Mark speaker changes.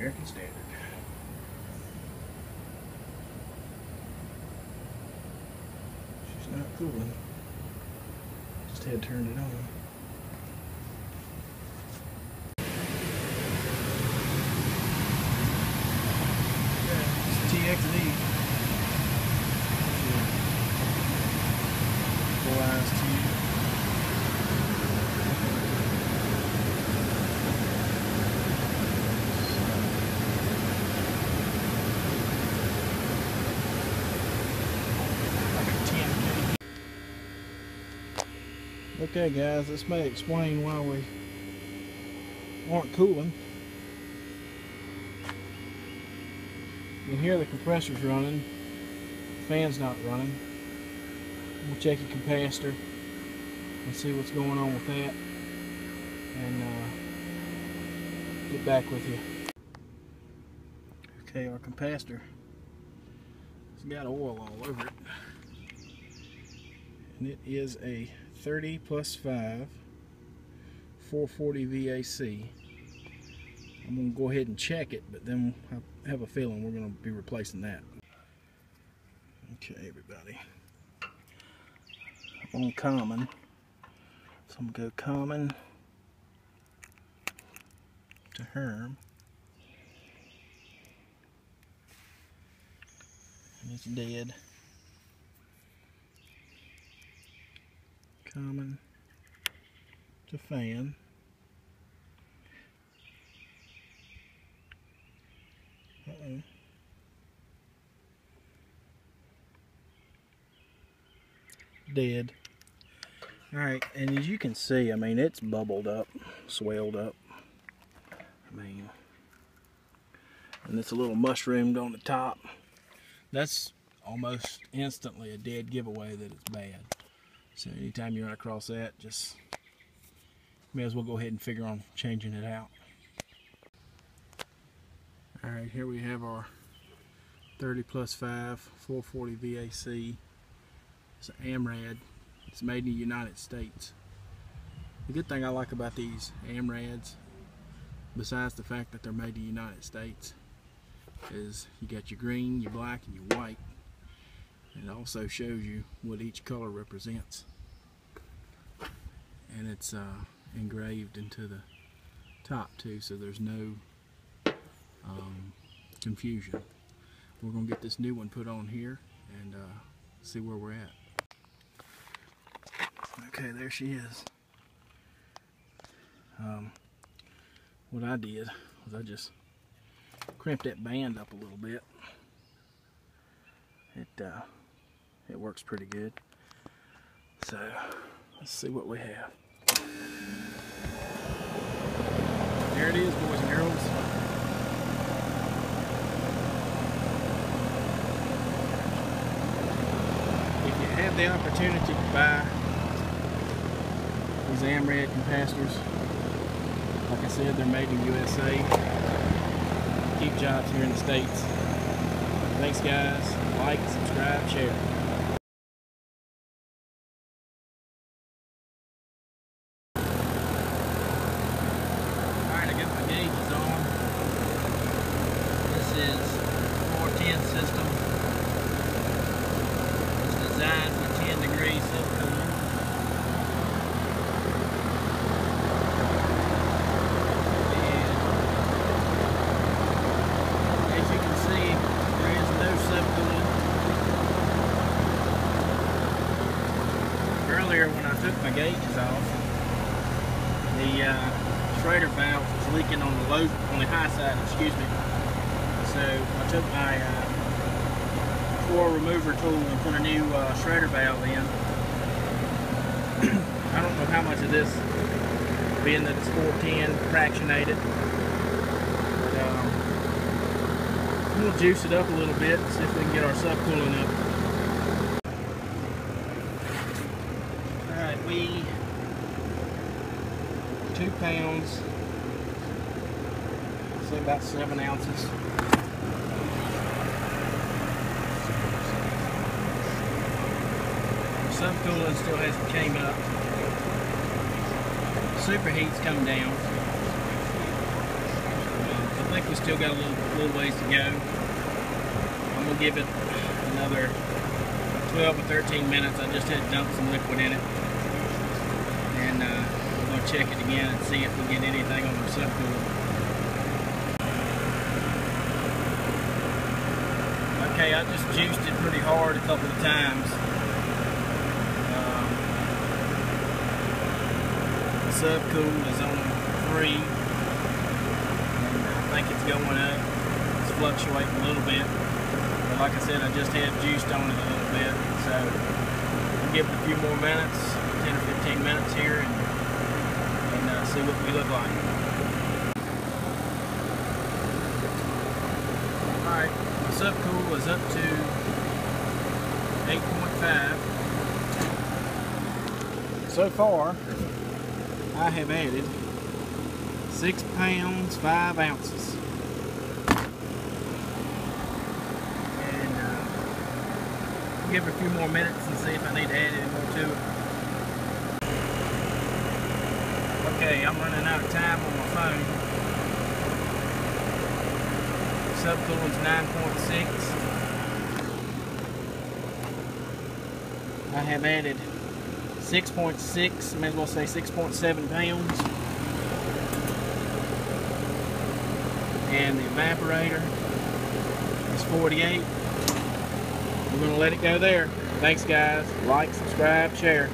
Speaker 1: American Standard. She's not cooling. Just had turned it on. Yeah, it's TXD. 4 eyes tube. Okay guys, this may explain why we aren't cooling. You can hear the compressor's running, the fan's not running. We'll check your capacitor and see what's going on with that, and get back with you. Okay, our capacitor has got oil all over it, and it is a 30+5 440 VAC. I'm going to go ahead and check it, but then I have a feeling we're going to be replacing that. Okay, everybody. I'm on common, so I'm going to go common to Herm, and it's dead. Common to fan. Uh-oh. Dead. Alright, and as you can see, I mean, it's bubbled up, swelled up. I mean, and it's a little mushroomed on the top. That's almost instantly a dead giveaway that it's bad. So anytime you run across that, just may as well go ahead and figure on changing it out. Alright, here we have our 30+5 440 VAC. It's an AMRAD. It's made in the United States. The good thing I like about these AMRADs, besides the fact that they're made in the United States, is you got your green, your black, and your white. It also shows you what each color represents, and it's engraved into the top too, so there's no confusion. We're going to get this new one put on here and see where we're at. Okay, there she is. What I did was I just crimped that band up a little bit. It works pretty good. So let's see what we have. There it is, boys and girls. If you have the opportunity to buy these AMRAD capacitors, like I said, they're made in USA. Keep jobs here in the States. Thanks guys. Like, subscribe, share. Alright, I got my gauges on. This is 410 system. It's designed for 10 degrees subcooling. Earlier when I took my gauges off, the Schrader valve was leaking on the high side, excuse me. So I took my coil remover tool and put a new Schrader valve in. I don't know how much of this, being that it's 410 fractionated, but we'll juice it up a little bit and see if we can get our subcooling up. 2 pounds, say about 7 ounces. The subcooling still hasn't came up. Superheat's come down. The think we still got a little ways to go. I'm gonna give it another 12 or 13 minutes. I just had dumped some liquid in it, and we're gonna check it again and see if we get anything on our subcooler. Okay, I just juiced it pretty hard a couple of times. The subcool is on 3, and I think it's going up. It's fluctuating a little bit, but like I said, I just had juiced on it a little bit, so we'll give it a few more minutes, 10 or 15 minutes here, and see what we look like. Alright, my subcool is up to 8.5. So far, I have added 6 pounds, 5 ounces. And we'll give it a few more minutes and see if I need to add any more to it. Okay, I'm running out of time on my phone. Subcool is 9.6. I have added 6.6, may as well say 6.7 pounds. And the evaporator is 48. We're going to let it go there. Thanks guys. Like, subscribe, share.